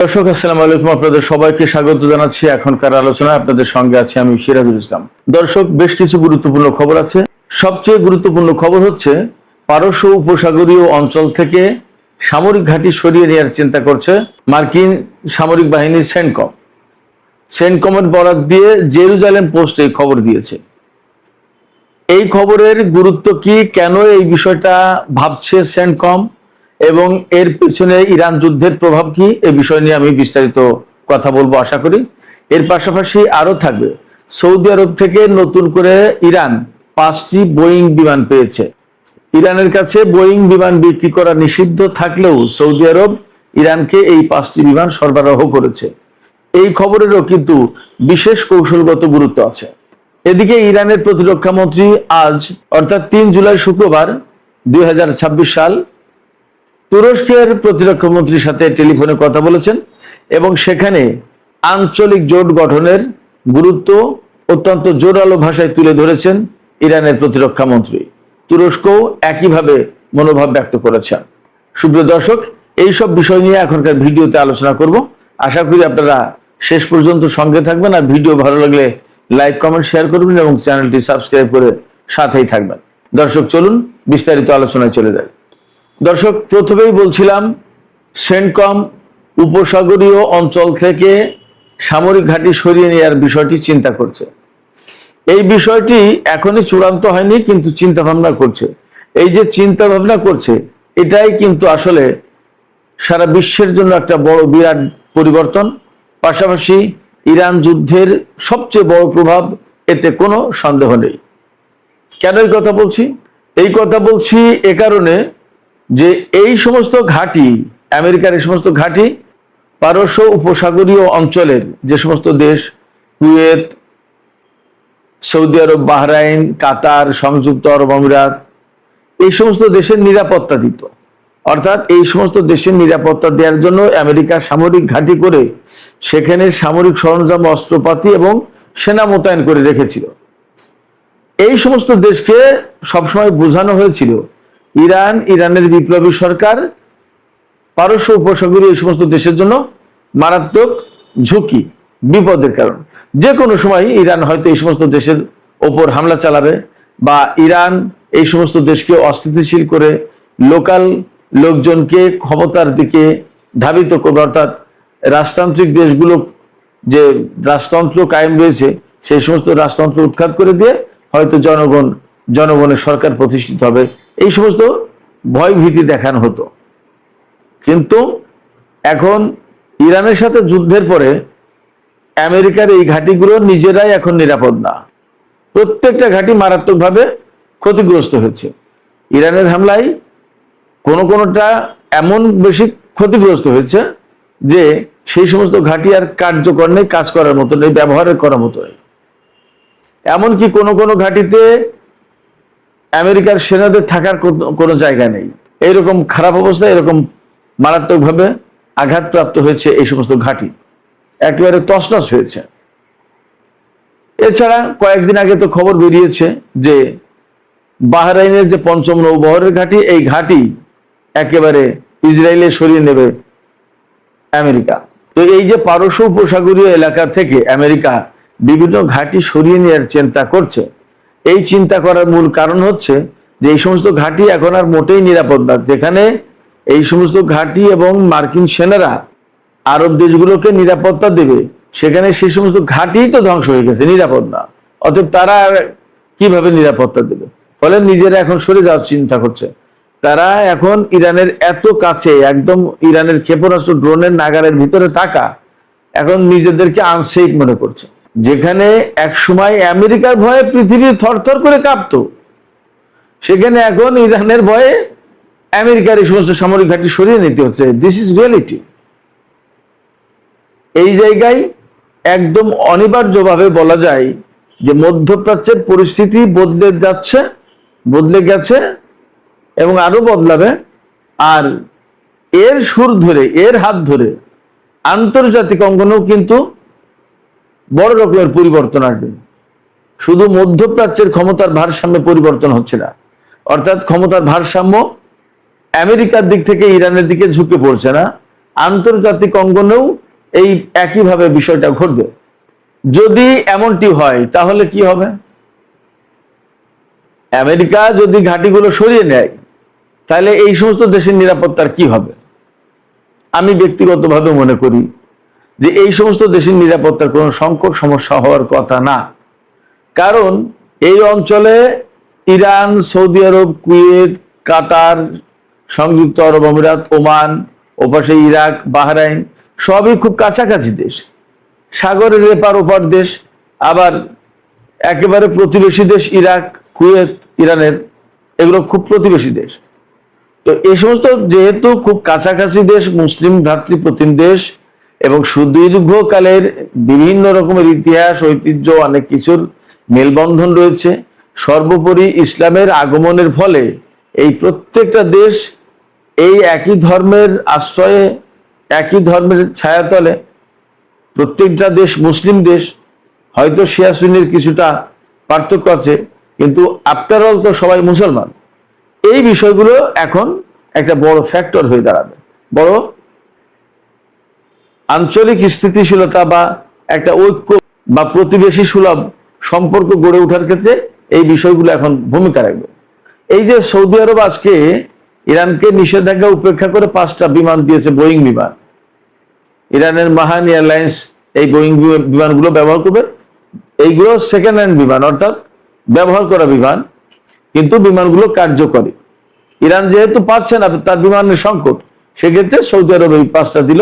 দর্শক আসসালামু আলাইকুম, আপনাদের সবাইকে স্বাগত জানাচ্ছি এখনকার আলোচনায়। আপনাদের সঙ্গে আছি আমি সিরাজুল ইসলাম। দর্শক, বেশ কিছু গুরুত্বপূর্ণ খবর আছে। সবচেয়ে গুরুত্বপূর্ণ খবর হচ্ছে পারস্য উপসাগরীয় অঞ্চল থেকে সামরিক ঘাঁটি সরিয়ে নেওয়ার চিন্তা করছে মার্কিন সামরিক বাহিনী সেন্টকম। সেন্টকমের বরাত দিয়ে জেরুজালেম পোস্ট এই খবর দিয়েছে। এই খবরের গুরুত্ব কি, কেন এই বিষয়টা ভাবছে সেন্টকম এবং এর পিছনে ইরান যুদ্ধের প্রভাব কি, এই বিষয় নিয়ে আমি বিস্তারিত কথা বলবো আশা করি। এর পাশাপাশি আরো থাকবে সৌদি আরব থেকে নতুন করে ইরান 5টি বোয়িং বিমান পেয়েছে। ইরানের কাছে বোয়িং বিমান বিক্রি করা নিষিদ্ধ থাকলেও সৌদি আরব ইরানকে এই 5টি বিমান সরবরাহ করেছে। এই খবরেরও কিন্তু বিশেষ কৌশলগত গুরুত্ব আছে। এদিকে ইরানের প্রতিরক্ষা মন্ত্রী আজ অর্থাৎ 3 জুলাই শুক্রবার 2026 সাল তুরস্কের প্রতিরক্ষা মন্ত্রীর সাথে টেলিফোনে কথা বলেছেন এবং সেখানে আঞ্চলিক জোট গঠনের গুরুত্ব অত্যন্ত জোরালো ভাষায় তুলে ধরেছেন ইরানের প্রতিরক্ষা মন্ত্রী। তুরস্কও একইভাবে মনোভাব ব্যক্ত করেছেন। সুপ্রিয় দর্শক, এইসব বিষয় নিয়ে এখনকার ভিডিওতে আলোচনা করব। আশা করি আপনারা শেষ পর্যন্ত সঙ্গে থাকবেন, আর ভিডিও ভালো লাগলে লাইক কমেন্ট শেয়ার করবেন এবং চ্যানেলটি সাবস্ক্রাইব করে সাথেই থাকবেন। দর্শক, চলুন বিস্তারিত আলোচনায় চলে যাই। দর্শক, প্রথমেই বলছিলাম সেন্টকম উপসাগরীয় অঞ্চল থেকে সামরিক ঘাঁটি সরিয়ে নেওয়ার বিষয়টি চিন্তা করছে। এই বিষয়টি এখনই চূড়ান্ত হয়নি, কিন্তু চিন্তা ভাবনা করছে। এই যে চিন্তা ভাবনা করছে, এটাই কিন্তু আসলে সারা বিশ্বের জন্য একটা বড় বিরাট পরিবর্তন। পাশাপাশি ইরান যুদ্ধের সবচেয়ে বড় প্রভাব, এতে কোনো সন্দেহ নেই। কেন এই কথা বলছি? এই কথা বলছি এ কারণে যে এই সমস্ত ঘাঁটি, আমেরিকার এই সমস্ত ঘাঁটি পারস্য উপসাগরীয় অঞ্চলের যে সমস্ত দেশ, কুয়েত, সৌদি আরব, বাহরাইন, কাতার, সংযুক্ত আরব আমিরাত, এই সমস্ত দেশের নিরাপত্তা দিত। অর্থাৎ এই সমস্ত দেশের নিরাপত্তা দেওয়ার জন্য আমেরিকা সামরিক ঘাঁটি করে সেখানে সামরিক সরঞ্জাম, অস্ত্রপাতি এবং সেনা মোতায়েন করে রেখেছিল। এই সমস্ত দেশকে সবসময় বোঝানো হয়েছিল ইরান, ইরানের বিপ্লবী সরকার পারস্য উপসাগরীয় এই সমস্ত দেশের জন্য মারাত্মক ঝুঁকি, বিপদের কারণ। যে কোনো সময় ইরান হয়তো এই সমস্ত দেশের ওপর হামলা চালাবে, বা ইরান এই সমস্ত দেশকে অস্থিতিশীল করে লোকাল লোকজনকে ক্ষমতার দিকে ধাবিত করবে। অর্থাৎ রাজতান্ত্রিক দেশগুলো যে রাজতন্ত্র কায়েম রয়েছে, সেই সমস্ত রাজতন্ত্র উৎখাত করে দিয়ে হয়তো জনগণের সরকার প্রতিষ্ঠিত হবে, এই সমস্ত ভয় ভীতি দেখানো হতো। কিন্তু এখন ইরানের সাথে যুদ্ধের পরে আমেরিকার এই ঘাঁটিগুলো নিজেরাই এখন নিরাপদ না। প্রত্যেকটা ঘাঁটি মারাত্মকভাবে ক্ষতিগ্রস্ত হয়েছে ইরানের হামলায়। কোনোটা এমন বেশি ক্ষতিগ্রস্ত হয়েছে যে সেই সমস্ত ঘাঁটি আর কার্যকর নেই, কাজ করার মতো নেই, ব্যবহারের করার মতো নেই। এমনকি কোনো ঘাঁটিতে আমেরিকার সেনাদের থাকার কোনো জায়গা নেই। এইরকম খারাপ অবস্থা, এরকম মারাত্মকভাবে আঘাতপ্রাপ্ত হয়েছে এই সমস্ত ঘাঁটি, একেবারে তছনছ হয়েছে। এছাড়া কয়েকদিন আগে তো খবর বেরিয়েছে যে বাহরাইনের যে 5ম নৌবহরের ঘাঁটি, এই ঘাঁটি একেবারে ইসরায়েলে সরিয়ে নেবে আমেরিকা। তো এই যে পারস্য উপসাগরীয় এলাকা থেকে আমেরিকা বিভিন্ন ঘাঁটি সরিয়ে নেওয়ার চিন্তা করছে, এই চিন্তা করার মূল কারণ হচ্ছে যে এই সমস্ত ঘাঁটি এখন আর মোটেই নিরাপদ না। যেখানে এই সমস্ত ঘাঁটি এবং মার্কিন সেনারা আরব দেশগুলোকে নিরাপত্তা দেবে, সেখানে সেই সমস্ত ঘাঁটি তো ধ্বংস হয়ে গেছে, নিরাপদ না। অতএব তারা কিভাবে নিরাপত্তা দেবে? ফলে নিজেরা এখন সরে যাওয়ার চিন্তা করছে। তারা এখন ইরানের এত কাছে, একদম ইরানের ক্ষেপণাস্ত্র ড্রোনের নাগালের ভিতরে থাকা, এখন নিজেদেরকে আনসেফ মনে করছে। যেখানে এক সময় আমেরিকার ভয়ে পৃথিবী থরথর করে কাঁপতো, সেখানে এখন ইরানের ভয়ে আমেরিকার এই সমস্ত সামরিক ঘাঁটি সরিয়ে নিতে হচ্ছে। This is reality. এই জায়গায় একদম অনিবার্যভাবে বলা যায় যে মধ্যপ্রাচ্যের পরিস্থিতি বদলে গেছে এবং আরো বদলাবে। আর এর সুর ধরে, এর হাত ধরে আন্তর্জাতিক অঙ্গনেও কিন্তু বড় রকমের পরিবর্তন আসবে। শুধু মধ্যপ্রাচ্যের ক্ষমতার ভারসাম্যে পরিবর্তন হচ্ছে না, অর্থাৎ ক্ষমতার ভারসাম্য আমেরিকার দিক থেকে ইরানের দিকে ঝুঁকে পড়ছে না, আন্তর্জাতিক অঙ্গনেও এই একইভাবে বিষয়টা ঘটবে। যদি এমনটি হয় তাহলে কি হবে? আমেরিকা যদি ঘাঁটিগুলো সরিয়ে নেয় তাহলে এই সমস্ত দেশের নিরাপত্তার কি হবে? আমি ব্যক্তিগতভাবে মনে করি যে এই সমস্ত দেশের নিরাপত্তার কোনো সংকট সমস্যা হওয়ার কথা না। কারণ এই অঞ্চলে ইরান, সৌদি আরব, কুয়েত, কাতার, সংযুক্ত আরব আমিরাত, ওমান, ওপাশে ইরাক, বাহরাইন সবই খুব কাছাকাছি দেশ, সাগরের এপার ওপার দেশ। আবার একেবারে প্রতিবেশী দেশ ইরাক, কুয়েত, ইরানের, এগুলো খুব প্রতিবেশী দেশ। তো এই সমস্ত যেহেতু খুব কাছাকাছি দেশ, মুসলিম ভ্রাতৃপ্রতিম দেশ এবং সুদীর্ঘকালের বিভিন্ন রকমের ইতিহাস, ঐতিহ্য, অনেক কিছুর মেলবন্ধন রয়েছে। সর্বোপরি ইসলামের আগমনের ফলে এই প্রত্যেকটা দেশ এই একই ধর্মের আশ্রয়ে, একই ধর্মের ছায়াতলে, প্রত্যেকটা দেশ মুসলিম দেশ। হয়তো শিয়া সুন্নির কিছুটা পার্থক্য আছে, কিন্তু আফটার অল তো সবাই মুসলমান। এই বিষয়গুলো এখন একটা বড় ফ্যাক্টর হয়ে দাঁড়াবে। বড় আঞ্চলিক স্থিতিশীলতা বা একটা ঐক্য বা প্রতিবেশী সুলভ সম্পর্ক গড়ে ওঠার ক্ষেত্রে এই বিষয়গুলো এখন ভূমিকা রাখবে। এই যে সৌদি আরব আজকে ইরানকে নিষেধাজ্ঞা উপেক্ষা করে 5টা বিমান দিয়েছে, বোয়িং বিমান। ইরানের মাহান এয়ারলাইন্স এই বোয়িং বিমানগুলো ব্যবহার করবে। এইগুলো সেকেন্ড হ্যান্ড বিমান, অর্থাৎ ব্যবহার করা বিমান, কিন্তু বিমানগুলো কার্যকরী। ইরান যেহেতু পাচ্ছে না, তার বিমানের সংকট, সেক্ষেত্রে সৌদি আরব এই 5টা দিল।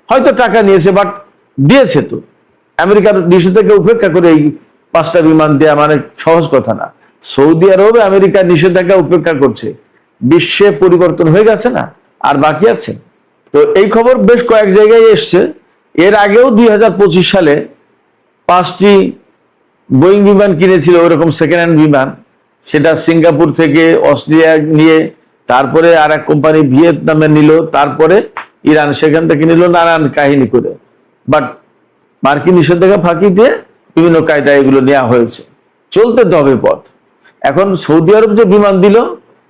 হয়তো টাকা নিয়েছে, বাট দিয়েছে তো। আমেরিকার নিষেধাজ্ঞা উপেক্ষা করে এই 5টা বিমান দেওয়া মানে সহজ কথা না। সৌদি আরবে আমেরিকার নিষেধাজ্ঞা উপেক্ষা করছে, বিশ্বে পরিবর্তন হয়ে গেছে না, আর বাকি আছে। তো এই খবর বেশ কয়েক জায়গায় এসছে। এর আগেও 2025 সালে 5টি বোয়িং বিমান কিনেছিল, ওরকম সেকেন্ড হ্যান্ড বিমান। সেটা সিঙ্গাপুর থেকে অস্ট্রেলিয়া নিয়ে, তারপরে আর এক কোম্পানি ভিয়েতনামে নিল, তারপরে ইরান সেখান থেকে নিল, নানান কাহিনী করে। বাট মার্কিন নিষেধাজ্ঞা ফাঁকি দিয়ে বিভিন্ন কায়দায় এগুলো নেওয়া হয়েছে। চলতে তো হবে পথ। এখন সৌদি আরব যে বিমান দিল,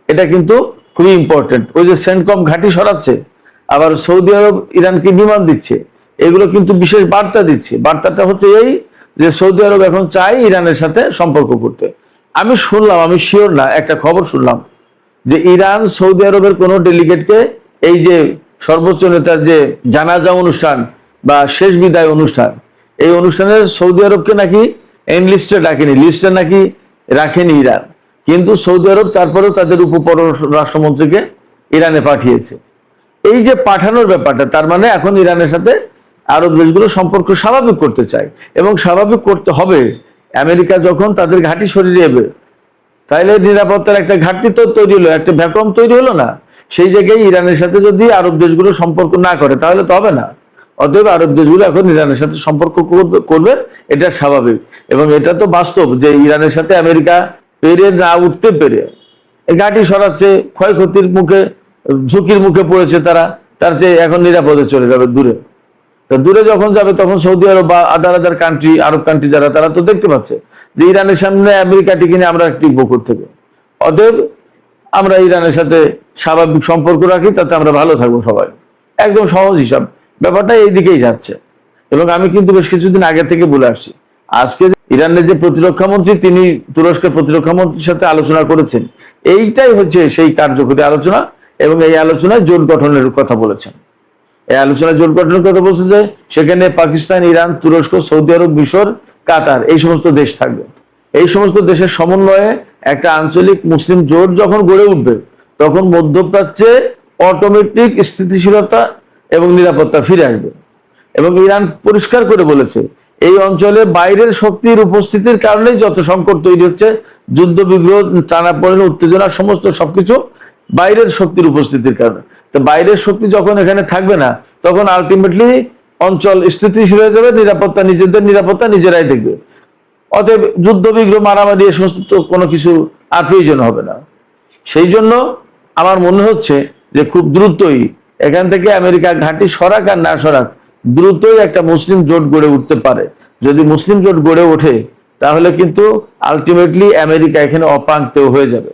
এটা কিন্তু খুবই ইম্পর্টেন্ট। ওই যে সেন্টকম ঘাঁটি সরাচ্ছে, আবার সৌদি আরব ইরানকে বিমান দিচ্ছে, এগুলো কিন্তু বিশেষ বার্তা দিচ্ছে। বার্তাটা হচ্ছে এই যে সৌদি আরব এখন চায় ইরানের সাথে সম্পর্ক করতে। আমি শুনলাম, আমি শিওর না, একটা খবর শুনলাম যে ইরান সৌদি আরবের কোনো ডেলিগেটকে এই যে সর্বোচ্চ নেতার যে জানাজা অনুষ্ঠান বা শেষ বিদায় অনুষ্ঠান, এই অনুষ্ঠানে সৌদি আরবকে নাকি এনলিস্টে ডাকেনি, লিস্টে নাকি রাখেনি ইরান। কিন্তু সৌদি আরব তারপরেও তাদের উপপররাষ্ট্রমন্ত্রীকে ইরানে পাঠিয়েছে। এই যে পাঠানোর ব্যাপারটা, তার মানে এখন ইরানের সাথে আরব দেশগুলো সম্পর্ক স্বাভাবিক করতে চায়, এবং স্বাভাবিক করতে হবে। আমেরিকা যখন তাদের ঘাঁটি সরিয়ে নেবে, তাইলে নিরাপত্তার একটা ঘাটতি তো তৈরি হলো, একটা ভ্যাকুয়াম তৈরি হলো না? সেই জায়গায় ইরানের সাথে যদি আরব দেশগুলো সম্পর্ক না করে তাহলে তো হবে না। অতএব আরব দেশগুলো এখন ইরানের সাথে সম্পর্ক করবে, এটা স্বাভাবিক। এবং এটা তো বাস্তব যে ইরানের সাথে আমেরিকা পেরে না উঠতে পেরে ঘাঁটি সরাচ্ছে, ক্ষয়ক্ষতির মুখে, ঝুঁকির মুখে পড়েছে তারা। তার চেয়ে এখন নিরাপদে চলে যাবে দূরে। তো দূরে যখন যাবে তখন সৌদি আরব বা আদার আদার কান্ট্রি, আরব কান্ট্রি যারা, তারা তো দেখতে পাচ্ছে যে ইরানের সামনে আমেরিকা টিকে নিয়ে আমরা টিকবো থেকে। অতএব আমরা ইরানের সাথে স্বাভাবিক সম্পর্ক রাখি, তাতে আমরা ভালো থাকবো সবাই। একদম সহজ হিসাব। ব্যাপারটা এই দিকেই যাচ্ছে। এবং আমি কিন্তু বেশ কিছুদিন আগে থেকে বলে আসছি, আজকে ইরানের যে প্রতিরক্ষা মন্ত্রী, তিনি তুরস্কের প্রতিরক্ষা মন্ত্রীর সাথে আলোচনা করেছেন। এইটাই হচ্ছে সেই কার্যকরী আলোচনা, এবং এই আলোচনায় জোট গঠনের কথা বলেছেন। এই আলোচনায় জোট গঠনের কথা বলছে যে সেখানে পাকিস্তান, ইরান, তুরস্ক, সৌদি আরব, মিশর, কাতার, এই সমস্ত দেশ থাকবে। এই সমস্ত দেশের সমন্বয়ে একটা আঞ্চলিক মুসলিম জোট যখন গড়ে উঠবে, তখন মধ্যপ্রাচ্যে অটোমেটিক স্থিতিশীলতা এবং নিরাপত্তা ফিরে আসবে। এবং ইরান পরিষ্কার করে বলেছে, এই অঞ্চলে বাইরের শক্তির উপস্থিতির কারণেই যত সংকট তৈরি হচ্ছে, যুদ্ধ বিগ্রহ, টানাপোড়েন, উত্তেজনা, সমস্ত সবকিছু বাইরের শক্তির উপস্থিতির কারণে। তো বাইরের শক্তি যখন এখানে থাকবে না, তখন আলটিমেটলি অঞ্চল স্থিতিশীল হয়ে যাবে, নিরাপত্তা নিজেদের নিরাপত্তা নিজেরাই দেখবে। অতএব যুদ্ধ বিগ্রহ, মারামারি, এ সমস্ত কোনো কিছু আর প্রয়োজন হবে না। সেই জন্য আমার মনে হচ্ছে যে খুব দ্রুতই এখান থেকে আমেরিকা ঘাঁটি সরাক আর না সরাক, দ্রুতই একটা মুসলিম জোট গড়ে উঠতে পারে। যদি মুসলিম জোট গড়ে ওঠে তাহলে কিন্তু আলটিমেটলি আমেরিকা এখানে অপাঙ্ক্তেয় হয়ে যাবে।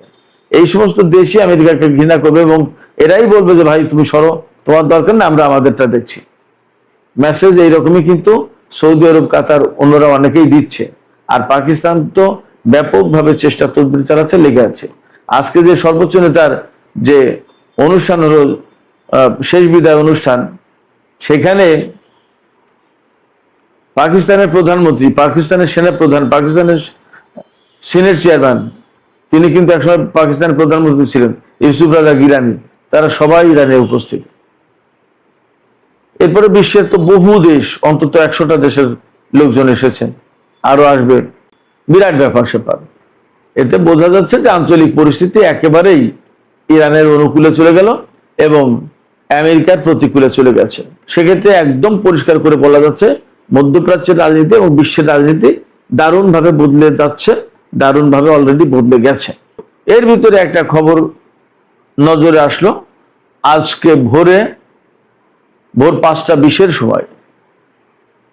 এই সমস্ত দেশই আমেরিকাকে ঘৃণা করবে এবং এরাই বলবে যে ভাই তুমি সরো, তোমার দরকার না, আমরা আমাদেরটা দেখছি। মেসেজ এইরকমই কিন্তু সৌদি আরব, কাতার, অন্যরা অনেকেই দিচ্ছে। আর পাকিস্তান তো ব্যাপকভাবে চেষ্টা তদবির চালাচ্ছে, লেগে আছে। আজকে যে সর্বোচ্চ নেতার যে অনুষ্ঠান হলো শেষ বিদায় অনুষ্ঠান, সেখানে পাকিস্তানের প্রধানমন্ত্রী, পাকিস্তানের সেনা প্রধান, পাকিস্তানের সিনেট চেয়ারম্যান, তিনি কিন্তু একসময় পাকিস্তানের প্রধানমন্ত্রী ছিলেন, ইউসুফ রাজা গিলানি, তারা সবাই ইরানে উপস্থিত। এরপরে বিশ্বের তো বহু দেশ, অন্তত 100টা দেশের লোকজন এসেছেন, আরো আসবে। বিরাট ব্যাপার স্যাপার। এতে বোঝা যাচ্ছে যে আঞ্চলিক পরিস্থিতি একেবারেই ইরানের অনুকূলে চলে গেল এবং আমেরিকার প্রতিকূলে চলে গেছে। সেক্ষেত্রে একদম পরিষ্কার করে বলা যাচ্ছে মধ্যপ্রাচ্যের রাজনীতি এবং বিশ্বের রাজনীতি দারুণভাবে বদলে যাচ্ছে, দারুণভাবে অলরেডি বদলে গেছে। এর ভিতরে একটা খবর নজরে আসলো। আজকে ভোর 5:20 সময়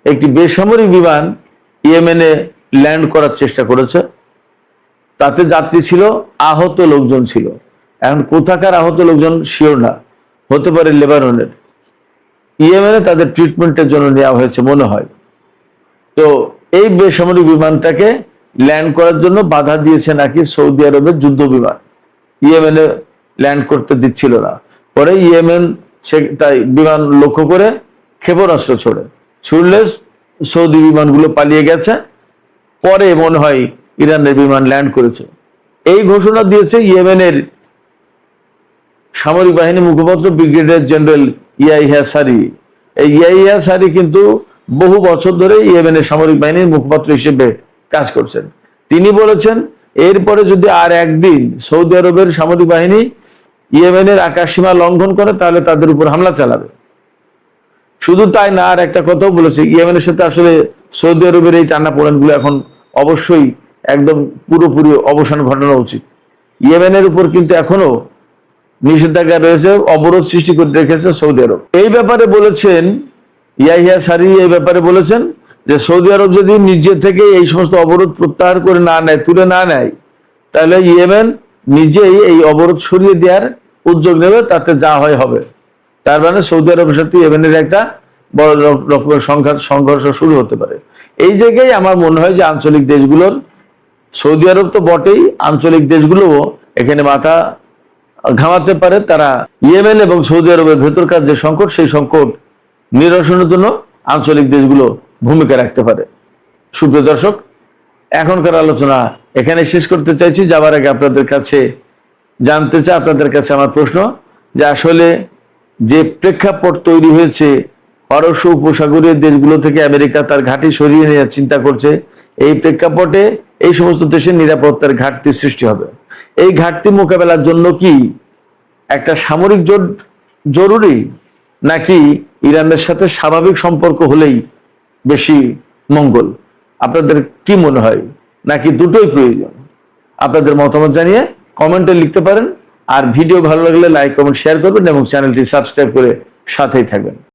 একটি বেসামরিক বিমান ইয়েমেনে ল্যান্ড করার চেষ্টা করেছে। তাতে যাত্রী ছিল, আহত লোকজন ছিল। এখন কোথাকার আহত লোকজন শিওর না, হতে পারে লেবাননের। ইয়েমেনে তাদের ট্রিটমেন্টের জন্য নেওয়া হয়েছে মনে হয়। তো এই বেসামরিক বিমানটাকে ল্যান্ড করার জন্য বাধা দিয়েছে নাকি সৌদি আরবের যুদ্ধ বিমান, ইয়েমেনে ল্যান্ড করতে দিচ্ছিল না। পরে ইয়েমেন সে তাই বিমান লক্ষ্য করে ক্ষেপণাস্ত্র ছুড়লে সৌদি বিমানগুলো পালিয়ে গেছে। পরে মনে হয় ইরানের বিমান ল্যান্ড করেছে। এই ঘোষণা দিয়েছে ইয়েমেনের সামরিক বাহিনী মুখপাত্র ব্রিগেডিয়ার জেনারেল ইয়াহিয়া সারি। এই ইয়াহিয়া সারি কিন্তু বহু বছর ধরে ইয়েমেনের সামরিক বাহিনীর মুখপাত্র হিসেবে কাজ করছেন। তিনি বলেছেন, এরপরে যদি আর একদিন সৌদি আরবের সামরিক বাহিনী ইয়েমেনের আকাশসীমা লঙ্ঘন করে, তাহলে তাদের উপর হামলা চালাবে। শুধু তাই না, আর একটা কথাও বলেছে, ইয়েমেনের সাথে আসলে সৌদি আরবের এই টানাপোড়েনগুলো এখন অবশ্যই একদম পুরোপুরি অবসান ঘটানো উচিত। ইয়েমেনের উপর কিন্তু এখনো নিষেধাজ্ঞা রয়েছে, অবরোধ সৃষ্টি করে রেখেছে সৌদি আরব। এই ব্যাপারে বলেছেন ইয়াহিয়া সারি, এই ব্যাপারে বলেছেন যে সৌদি আরব যদি নিজে থেকে এই সমস্ত অবরোধ প্রত্যাহার করে না নেয়, তুলে না নেয়, তাহলে ইয়েমেন নিজেই এই অবরোধ সরিয়ে দেওয়ার উদ্যোগ নেবে, তাতে যা হয় হবে। তার মানে সৌদি আরবের সাথে ইয়েমেনের একটা বড় রকমের সংঘর্ষ শুরু হতে পারে। এই জায়গায় আমার মনে হয় যে আঞ্চলিক দেশগুলোর, সৌদি আরব তো বটেই, আঞ্চলিক দেশগুলোও এখানে মাথা ঘামাতে পারে। তারা ইয়েমেন এবং সৌদি আরবের ভেতরকার যে সংকট, সেই সংকট নিরসনের জন্য আঞ্চলিক দেশগুলো ভূমিকা রাখতে পারে। সুপ্রিয় দর্শক, এখনকার আলোচনা এখানে শেষ করতে চাইছি। যাবার আগে আপনাদের কাছে জানতে চাই, আপনাদের কাছে আমার প্রশ্ন, যে আসলে যে প্রেক্ষাপট তৈরি হয়েছে, পারস্য উপসাগরীয় দেশগুলো থেকে আমেরিকা তার ঘাঁটি সরিয়ে নেওয়ার চিন্তা করছে, এই প্রেক্ষাপটে এই সমস্ত দেশের নিরাপত্তার ঘাটতি সৃষ্টি হবে। এই ঘাটতি মোকাবেলার জন্য কি একটা সামরিক জোট জরুরি, নাকি ইরানের সাথে স্বাভাবিক সম্পর্ক হলেই বেশি মঙ্গল? আপনাদের কি মনে হয়, নাকি দুটোই প্রয়োজন? আপনাদের মতামত জানিয়ে কমেন্টে লিখতে পারেন। আর ভিডিও ভালো লাগলে লাইক, কমেন্ট, শেয়ার করবেন এবং চ্যানেলটি সাবস্ক্রাইব করে সাথেই থাকবেন।